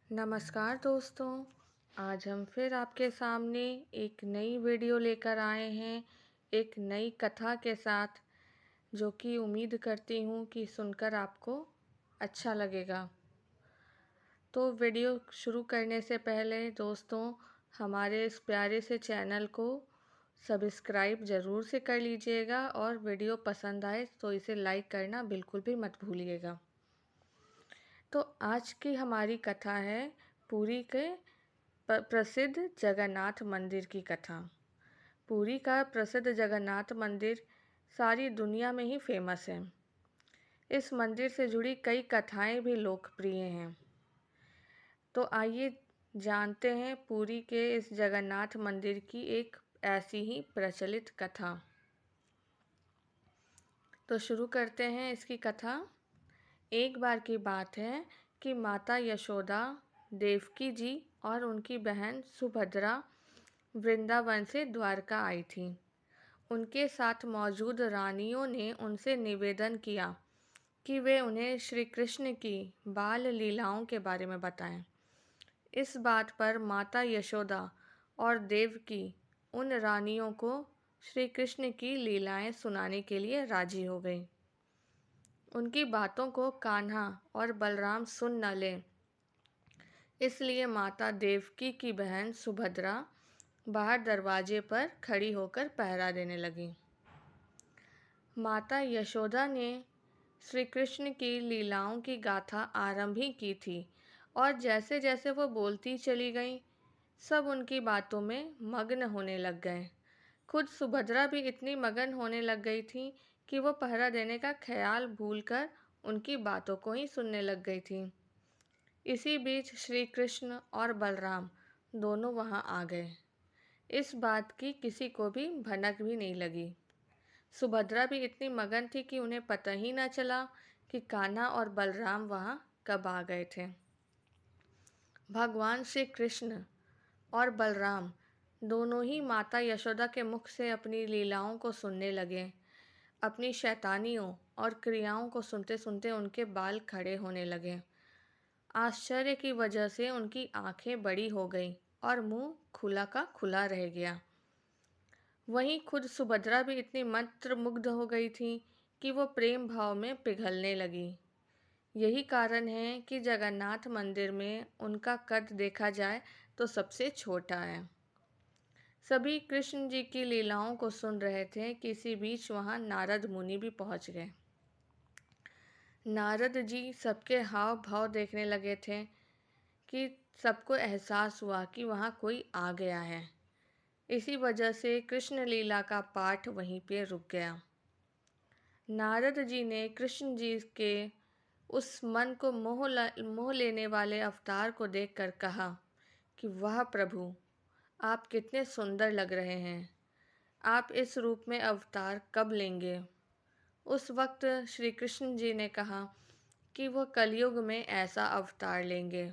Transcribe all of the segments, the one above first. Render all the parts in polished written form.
नमस्कार दोस्तों। आज हम फिर आपके सामने एक नई वीडियो लेकर आए हैं, एक नई कथा के साथ, जो कि उम्मीद करती हूँ कि सुनकर आपको अच्छा लगेगा। तो वीडियो शुरू करने से पहले दोस्तों, हमारे इस प्यारे से चैनल को सब्सक्राइब ज़रूर से कर लीजिएगा और वीडियो पसंद आए तो इसे लाइक करना बिल्कुल भी मत भूलिएगा। तो आज की हमारी कथा है पुरी के प्रसिद्ध जगन्नाथ मंदिर की कथा। पुरी का प्रसिद्ध जगन्नाथ मंदिर सारी दुनिया में ही फेमस है। इस मंदिर से जुड़ी कई कथाएं भी लोकप्रिय हैं। तो आइए जानते हैं पुरी के इस जगन्नाथ मंदिर की एक ऐसी ही प्रचलित कथा। तो शुरू करते हैं इसकी कथा। एक बार की बात है कि माता यशोदा, देवकी जी और उनकी बहन सुभद्रा वृंदावन से द्वारका आई थी। उनके साथ मौजूद रानियों ने उनसे निवेदन किया कि वे उन्हें श्री कृष्ण की बाल लीलाओं के बारे में बताएं। इस बात पर माता यशोदा और देवकी उन रानियों को श्री कृष्ण की लीलाएं सुनाने के लिए राजी हो गई। उनकी बातों को कान्हा और बलराम सुन न लें, इसलिए माता देवकी की बहन सुभद्रा बाहर दरवाजे पर खड़ी होकर पहरा देने लगी। माता यशोदा ने श्री कृष्ण की लीलाओं की गाथा आरंभ ही की थी और जैसे जैसे वो बोलती चली गईं, सब उनकी बातों में मग्न होने लग गए। खुद सुभद्रा भी इतनी मगन होने लग गई थी कि वो पहरा देने का ख्याल भूलकर उनकी बातों को ही सुनने लग गई थी। इसी बीच श्री कृष्ण और बलराम दोनों वहां आ गए। इस बात की किसी को भी भनक भी नहीं लगी। सुभद्रा भी इतनी मगन थी कि उन्हें पता ही न चला कि कान्हा और बलराम वहां कब आ गए थे। भगवान श्री कृष्ण और बलराम दोनों ही माता यशोदा के मुख से अपनी लीलाओं को सुनने लगे। अपनी शैतानियों और क्रियाओं को सुनते सुनते उनके बाल खड़े होने लगे। आश्चर्य की वजह से उनकी आंखें बड़ी हो गईं और मुंह खुला का खुला रह गया। वहीं खुद सुभद्रा भी इतनी मंत्रमुग्ध हो गई थी कि वो प्रेम भाव में पिघलने लगी। यही कारण है कि जगन्नाथ मंदिर में उनका कद देखा जाए तो सबसे छोटा है। सभी कृष्ण जी की लीलाओं को सुन रहे थे कि इसी बीच वहां नारद मुनि भी पहुंच गए। नारद जी सबके हाव भाव देखने लगे थे कि सबको एहसास हुआ कि वहाँ कोई आ गया है। इसी वजह से कृष्ण लीला का पाठ वहीं पे रुक गया। नारद जी ने कृष्ण जी के उस मन को मोह लेने वाले अवतार को देखकर कहा कि वाह प्रभु, आप कितने सुंदर लग रहे हैं। आप इस रूप में अवतार कब लेंगे? उस वक्त श्री कृष्ण जी ने कहा कि वह कलयुग में ऐसा अवतार लेंगे।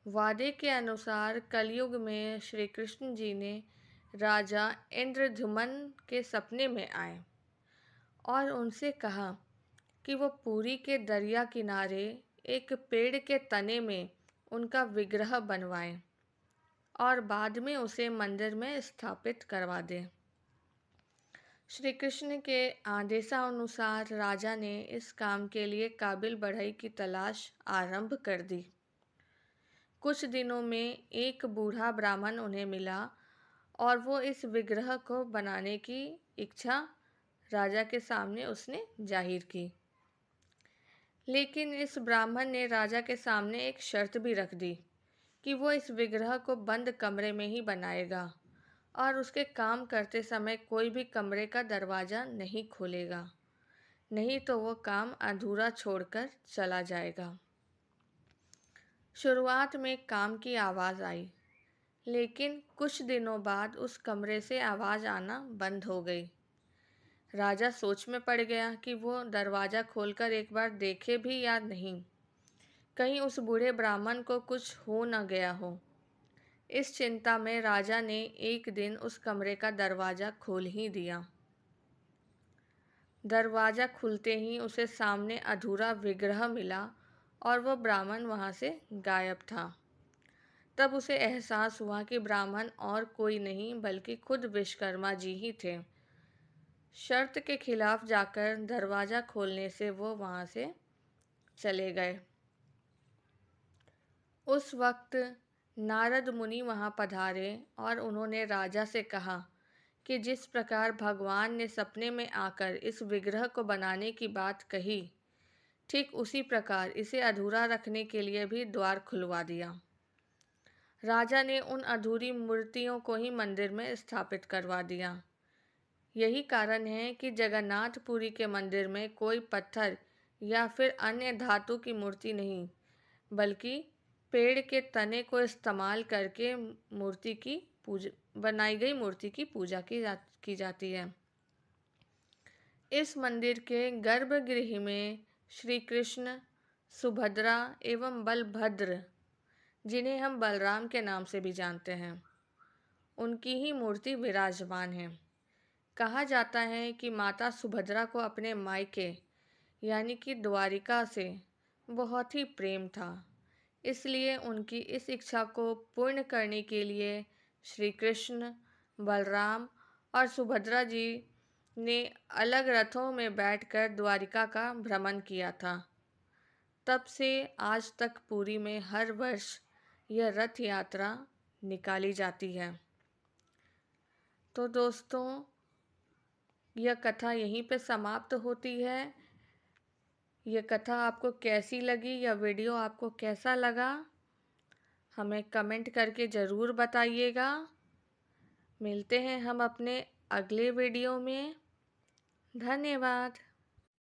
वादे के अनुसार कलयुग में श्री कृष्ण जी ने राजा इंद्रद्युम्न के सपने में आए और उनसे कहा कि वो पुरी के दरिया किनारे एक पेड़ के तने में उनका विग्रह बनवाएं और बाद में उसे मंदिर में स्थापित करवा दें। श्री कृष्ण के आदेशानुसार राजा ने इस काम के लिए काबिल बढ़ई की तलाश आरंभ कर दी। कुछ दिनों में एक बूढ़ा ब्राह्मण उन्हें मिला और वो इस विग्रह को बनाने की इच्छा राजा के सामने उसने जाहिर की। लेकिन इस ब्राह्मण ने राजा के सामने एक शर्त भी रख दी कि वो इस विग्रह को बंद कमरे में ही बनाएगा और उसके काम करते समय कोई भी कमरे का दरवाज़ा नहीं खोलेगा, नहीं तो वो काम अधूरा छोड़कर चला जाएगा। शुरुआत में काम की आवाज़ आई, लेकिन कुछ दिनों बाद उस कमरे से आवाज़ आना बंद हो गई। राजा सोच में पड़ गया कि वो दरवाज़ा खोलकर एक बार देखे भी या नहीं, कहीं उस बूढ़े ब्राह्मण को कुछ हो न गया हो। इस चिंता में राजा ने एक दिन उस कमरे का दरवाज़ा खोल ही दिया। दरवाज़ा खुलते ही उसे सामने अधूरा विग्रह मिला और वह ब्राह्मण वहाँ से गायब था। तब उसे एहसास हुआ कि ब्राह्मण और कोई नहीं बल्कि खुद विश्वकर्मा जी ही थे। शर्त के खिलाफ जाकर दरवाज़ा खोलने से वो वहाँ से चले गए। उस वक्त नारद मुनि वहाँ पधारे और उन्होंने राजा से कहा कि जिस प्रकार भगवान ने सपने में आकर इस विग्रह को बनाने की बात कही, ठीक उसी प्रकार इसे अधूरा रखने के लिए भी द्वार खुलवा दिया। राजा ने उन अधूरी मूर्तियों को ही मंदिर में स्थापित करवा दिया। यही कारण है कि जगन्नाथपुरी के मंदिर में कोई पत्थर या फिर अन्य धातु की मूर्ति नहीं, बल्कि पेड़ के तने को इस्तेमाल करके मूर्ति की पूजा बनाई गई मूर्ति की पूजा की जाती है। इस मंदिर के गर्भगृह में श्री कृष्ण, सुभद्रा एवं बलभद्र, जिन्हें हम बलराम के नाम से भी जानते हैं, उनकी ही मूर्ति विराजमान है। कहा जाता है कि माता सुभद्रा को अपने मायके यानी कि द्वारिका से बहुत ही प्रेम था, इसलिए उनकी इस इच्छा को पूर्ण करने के लिए श्री कृष्ण, बलराम और सुभद्रा जी ने अलग रथों में बैठकर द्वारिका का भ्रमण किया था। तब से आज तक पुरी में हर वर्ष यह रथ यात्रा निकाली जाती है। तो दोस्तों, यह कथा यहीं पे समाप्त होती है। यह कथा आपको कैसी लगी, यह वीडियो आपको कैसा लगा, हमें कमेंट करके ज़रूर बताइएगा। मिलते हैं हम अपने अगले वीडियो में। धन्यवाद।